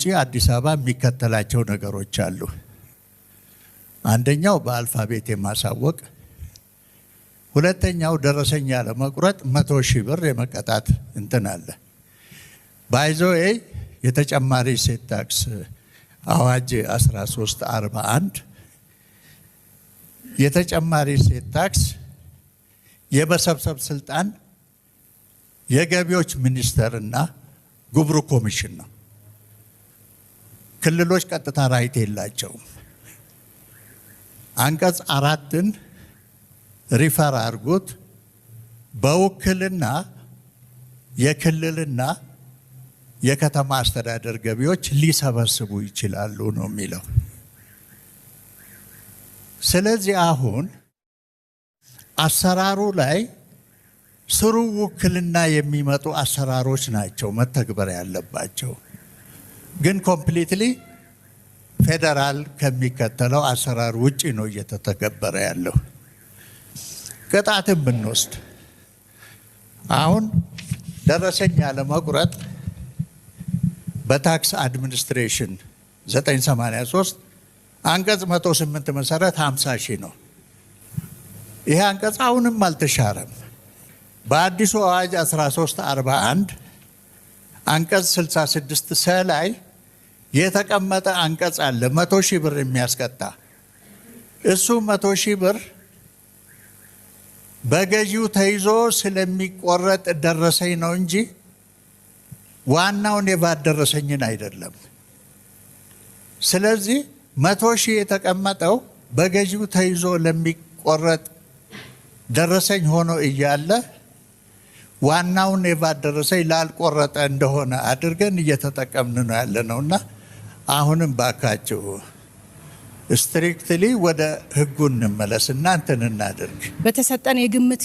ውጪ አዲስ አበባ የሚከተላቸው ነገሮች አሉ። አንደኛው በአልፋቤት የማሳወቅ፣ ሁለተኛው ደረሰኛ ለመቁረጥ 100,000 ብር የመቀጣት እንትን አለ። ባይዞዬ የተጨማሪ እሴት ታክስ አዋጅ 1341 የተጨማሪ እሴት ታክስ የመሰብሰብ ስልጣን የገቢዎች ሚኒስቴርና ጉምሩክ ኮሚሽን ነው። ክልሎች ቀጥታ ራይት የላቸውም። አንቀጽ 4ን ሪፈር አድርጉት። በውክልና የክልልና የከተማ አስተዳደር ገቢዎች ሊሰበስቡ ይችላሉ ነው የሚለው። ስለዚህ አሁን አሰራሩ ላይ ስሩ ውክልና የሚመጡ አሰራሮች ናቸው መተግበር ያለባቸው። ግን ኮምፕሊትሊ ፌደራል ከሚከተለው አሰራር ውጪ ነው እየተተገበረ ያለው። ቅጣትን ብንወስድ አሁን ደረሰኛ ለመቁረጥ በታክስ አድሚኒስትሬሽን 983 አንቀጽ 108 መሰረት 50,000 ነው። ይሄ አንቀጽ አሁንም አልተሻረም። በአዲሱ አዋጅ 1341 አንቀጽ 66 ሰ ላይ የተቀመጠ አንቀጽ አለ 100,000 ብር የሚያስቀጣ። እሱ 100,000 ብር በገዢው ተይዞ ስለሚቆረጥ ደረሰኝ ነው እንጂ ዋናውን የቫት ደረሰኝን አይደለም። ስለዚህ 100,000 የተቀመጠው በገዢው ተይዞ ለሚቆረጥ ደረሰኝ ሆኖ እያለ ዋናውን የቫት ደረሰኝ ላልቆረጠ እንደሆነ አድርገን እየተጠቀምን ነው ያለ ነውና አሁንም ባካችሁ ስትሪክትሊ ወደ ህጉ እንመለስና እንትን እናድርግ። በተሰጠን የግምት